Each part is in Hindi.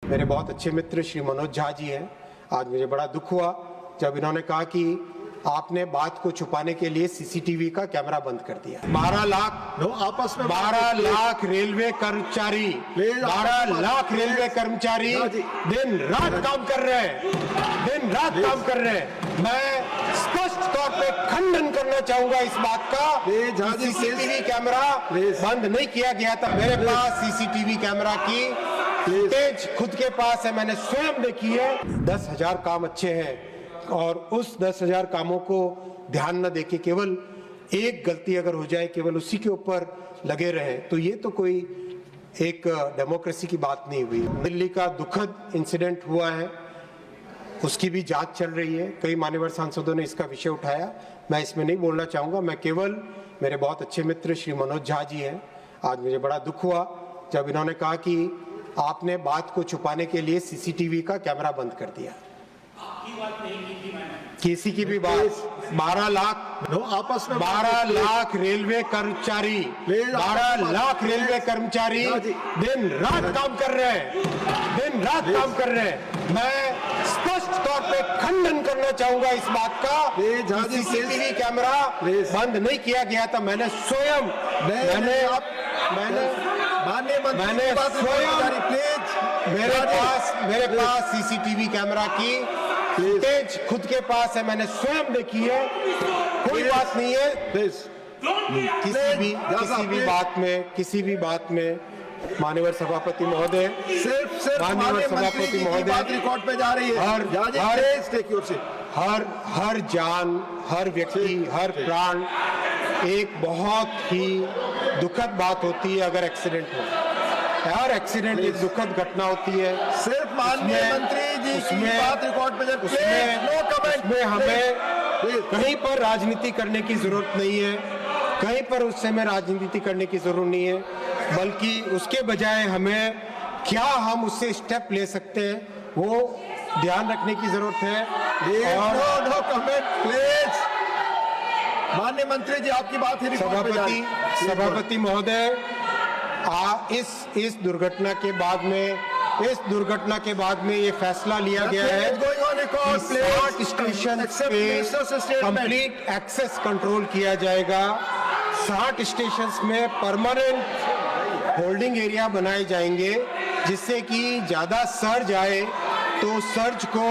मेरे बहुत अच्छे मित्र श्री मनोज झा जी हैं। आज मुझे बड़ा दुख हुआ जब इन्होंने कहा कि आपने बात को छुपाने के लिए सीसीटीवी का कैमरा बंद कर दिया। 12 लाख आपस में 12 लाख रेलवे कर्मचारी 12 लाख रेलवे कर्मचारी दिन रात काम कर रहे हैं, दिन रात काम कर रहे हैं। मैं स्पष्ट तौर पे खंडन करना चाहूंगा इस बात का। सीसीटीवी कैमरा बंद नहीं किया गया था। मेरे पास सीसीटीवी कैमरा की फुटेज खुद के पास है, मैंने स्वयं देखी है। 10,000 काम अच्छे हैं और उस 10,000 कामों को ध्यान न देके केवल एक गलती अगर हो जाए केवल उसी के ऊपर लगे रहे तो ये तो कोई एक डेमोक्रेसी की बात नहीं हुई। दिल्ली का दुखद इंसिडेंट हुआ है, उसकी भी जांच चल रही है। कई मान्यवर सांसदों ने इसका विषय उठाया, मैं इसमें नहीं बोलना चाहूंगा। मैं केवल मेरे बहुत अच्छे मित्र श्री मनोज झा जी हैं। आज मुझे बड़ा दुख हुआ जब इन्होंने कहा कि आपने बात को छुपाने के लिए सीसीटीवी का कैमरा बंद कर दिया। किसी की भी बात 12 लाख आपस में 12 लाख रेलवे कर्मचारी 12 लाख रेलवे कर्मचारी दिन रात काम कर रहे हैं, दिन रात काम कर रहे हैं। मैं स्पष्ट तौर पे खंडन करना चाहूंगा इस बात का। सीसीटीवी कैमरा बंद नहीं किया गया था। मैंने स्वयं मेरे पास सीसीटीवी कैमरा की फुटेज खुद के पास है, मैंने स्वयं देखी है। कोई बात नहीं है। किसी भी बात में माननीय सभापति महोदय माननीय सभापति महोदय रिकॉर्ड पे जा रही है। हर जान, हर व्यक्ति, हर प्राण एक बहुत ही दुखद बात होती है। अगर एक्सीडेंट हो, हर एक्सीडेंट एक दुखद घटना होती है। सिर्फ माननीय मंत्री जी की बात रिकॉर्ड पे उसमें हमें कहीं पर राजनीति करने की जरूरत नहीं है, कहीं पर उस समय राजनीति करने की जरूरत नहीं है, बल्कि उसके बजाय हमें क्या हम उससे स्टेप ले सकते हैं वो ध्यान रखने की जरूरत है। No comment please. माननीय मंत्री जी आपकी बात है। सभापति महोदय, इस दुर्घटना के बाद में ये फैसला लिया गया है कि 60 स्टेशन पे कंप्लीट एक्सेस कंट्रोल किया जाएगा। 60 स्टेशंस में परमानेंट होल्डिंग एरिया बनाए जाएंगे जिससे कि ज्यादा सर्ज आए तो सर्ज को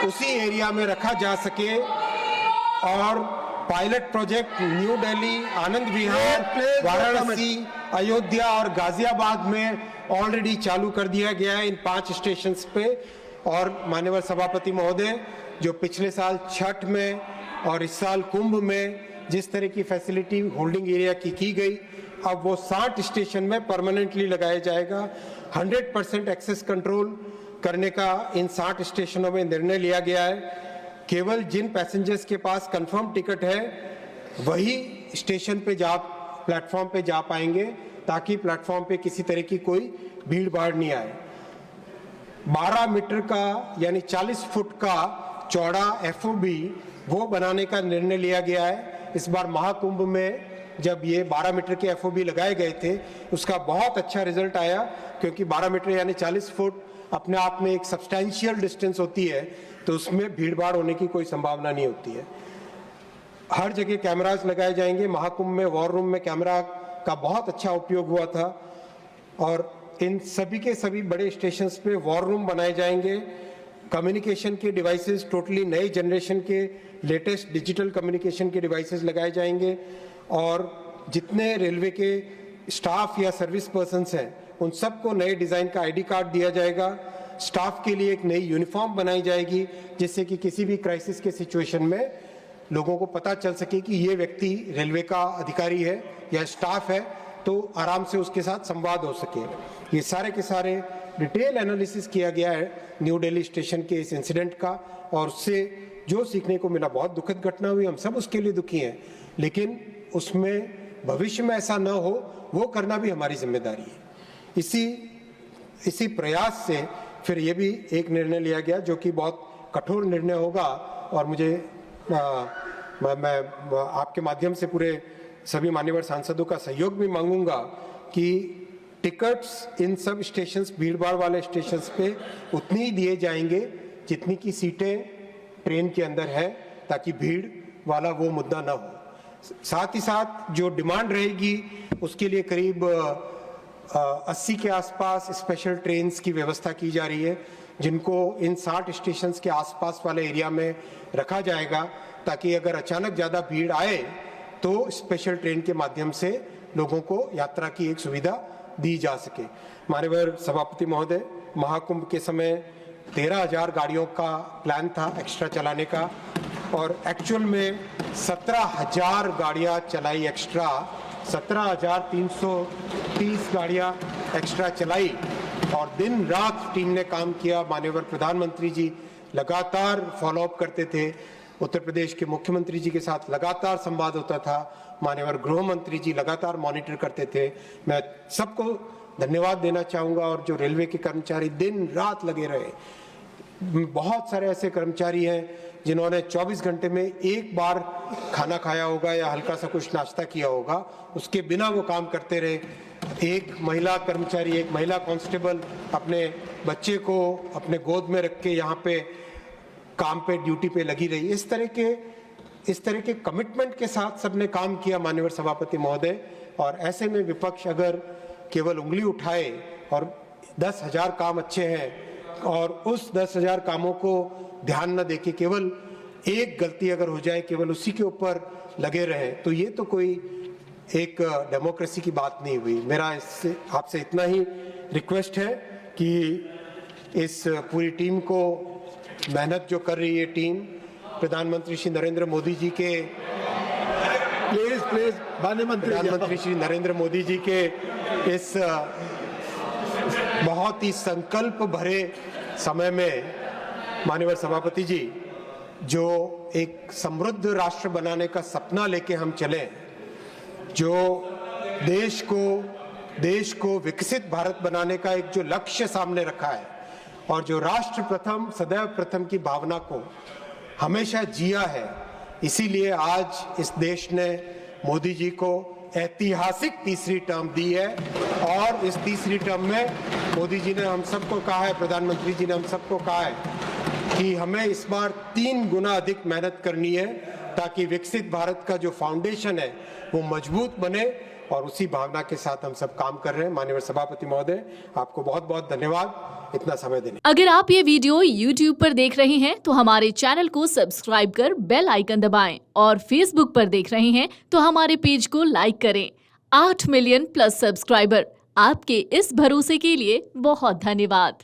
उसी एरिया में रखा जा सके। और pilot project new Delhi, Anand Vihar, Varanasi, Ayodhya और गाजियाबाद में ऑलरेडी चालू कर दिया गया है इन 5 स्टेशंस पे। और माननीय सभापति महोदय, जो पिछले साल छठ में और इस साल कुंभ में जिस तरह की फैसिलिटी होल्डिंग एरिया की गई, अब वो 60 स्टेशन में परमानेंटली लगाया जाएगा। 100% एक्सेस कंट्रोल करने का इन 60 स्टेशनों में निर्णय लिया गया है। केवल जिन पैसेंजर्स के पास कंफर्म टिकट है वही स्टेशन पे प्लेटफॉर्म पे जा पाएंगे, ताकि प्लेटफॉर्म पे किसी तरह की कोई भीड़ भाड़ नहीं आए। 12 मीटर का यानी 40 फुट का चौड़ा FOB वो बनाने का निर्णय लिया गया है। इस बार महाकुंभ में जब ये 12 मीटर के FOB लगाए गए थे उसका बहुत अच्छा रिजल्ट आया, क्योंकि 12 मीटर यानी 40 फुट अपने आप में एक सब्सटैंशियल डिस्टेंस होती है, तो उसमें भीड़ भाड़ होने की कोई संभावना नहीं होती है। हर जगह कैमरास लगाए जाएंगे। महाकुंभ में वॉर रूम में कैमरा का बहुत अच्छा उपयोग हुआ था और इन सभी के सभी बड़े स्टेशंस पे वॉर रूम बनाए जाएंगे। कम्युनिकेशन के डिवाइसेस टोटली नए जनरेशन के लेटेस्ट डिजिटल कम्युनिकेशन के डिवाइसेस लगाए जाएंगे। और जितने रेलवे के स्टाफ या सर्विस पर्सन्स हैं उन सबको नए डिज़ाइन का ID कार्ड दिया जाएगा। स्टाफ के लिए एक नई यूनिफॉर्म बनाई जाएगी जिससे कि किसी भी क्राइसिस के सिचुएशन में लोगों को पता चल सके कि ये व्यक्ति रेलवे का अधिकारी है या स्टाफ है, तो आराम से उसके साथ संवाद हो सके। ये सारे के सारे डिटेल एनालिसिस किया गया है न्यू दिल्ली स्टेशन के इस इंसिडेंट का, और उससे जो सीखने को मिला, बहुत दुखद घटना हुई, हम सब उसके लिए दुखी हैं, लेकिन उसमें भविष्य में ऐसा न हो वो करना भी हमारी जिम्मेदारी है। इसी प्रयास से फिर ये भी एक निर्णय लिया गया जो कि बहुत कठोर निर्णय होगा, और मुझे मैं आपके माध्यम से पूरे सभी मान्यवर सांसदों का सहयोग भी मांगूंगा कि टिकट्स इन सब स्टेशंस, भीड़-भाड़ वाले स्टेशंस पे उतनी ही दिए जाएंगे जितनी की सीटें ट्रेन के अंदर है, ताकि भीड़ वाला वो मुद्दा ना हो। साथ ही साथ जो डिमांड रहेगी उसके लिए करीब 80 के आसपास स्पेशल ट्रेन्स की व्यवस्था की जा रही है, जिनको इन 60 स्टेशंस के आसपास वाले एरिया में रखा जाएगा, ताकि अगर अचानक ज़्यादा भीड़ आए तो स्पेशल ट्रेन के माध्यम से लोगों को यात्रा की एक सुविधा दी जा सके। माननीय सभापति महोदय, महाकुंभ के समय 13,000 गाड़ियों का प्लान था एक्स्ट्रा चलाने का, और एक्चुअल में 17,000 गाड़ियाँ चलाई एक्स्ट्रा, 17,330 गाड़ियाँ एक्स्ट्रा चलाई, और दिन रात टीम ने काम किया। माननीय प्रधानमंत्री जी लगातार फॉलोअप करते थे, उत्तर प्रदेश के मुख्यमंत्री जी के साथ लगातार संवाद होता था, माननीय गृह मंत्री जी लगातार मॉनिटर करते थे। मैं सबको धन्यवाद देना चाहूँगा, और जो रेलवे के कर्मचारी दिन रात लगे रहे, बहुत सारे ऐसे कर्मचारी हैं जिन्होंने 24 घंटे में एक बार खाना खाया होगा या हल्का सा कुछ नाश्ता किया होगा, उसके बिना वो काम करते रहे। एक महिला कर्मचारी, एक महिला कांस्टेबल अपने बच्चे को अपने गोद में रख के यहाँ पे काम पे, ड्यूटी पे लगी रही। इस तरह के कमिटमेंट के साथ सबने काम किया माननीय सभापति महोदय। और ऐसे में विपक्ष अगर केवल उंगली उठाए और 10,000 काम अच्छे हैं और उस 10,000 कामों को ध्यान न देके केवल एक गलती अगर हो जाए, केवल उसी के ऊपर लगे रहे, तो ये तो कोई एक डेमोक्रेसी की बात नहीं हुई। मेरा इससे आपसे इतना ही रिक्वेस्ट है कि इस पूरी टीम को, मेहनत जो कर रही है टीम, प्रधानमंत्री श्री नरेंद्र मोदी जी के प्रधानमंत्री श्री नरेंद्र मोदी जी के इस बहुत ही संकल्प भरे समय में माननीय सभापति जी, जो एक समृद्ध राष्ट्र बनाने का सपना लेके हम चले, जो देश को विकसित भारत बनाने का एक जो लक्ष्य सामने रखा है, और जो राष्ट्र प्रथम सदैव प्रथम की भावना को हमेशा जिया है, इसीलिए आज इस देश ने मोदी जी को ऐतिहासिक तीसरी टर्म दी है। और इस तीसरी टर्म में मोदी जी ने हम सबको कहा है, प्रधानमंत्री जी ने हम सबको कहा है कि हमें इस बार 3 गुना अधिक मेहनत करनी है, ताकि विकसित भारत का जो फाउंडेशन है वो मजबूत बने, और उसी भावना के साथ हम सब काम कर रहे हैं। माननीय सभापति महोदय, आपको बहुत बहुत धन्यवाद इतना समय देने। अगर आप ये वीडियो YouTube पर देख रहे हैं तो हमारे चैनल को सब्सक्राइब कर बेल आइकन दबाएं, और Facebook पर देख रहे हैं तो हमारे पेज को लाइक करें। 8 मिलियन प्लस सब्सक्राइबर, आपके इस भरोसे के लिए बहुत धन्यवाद।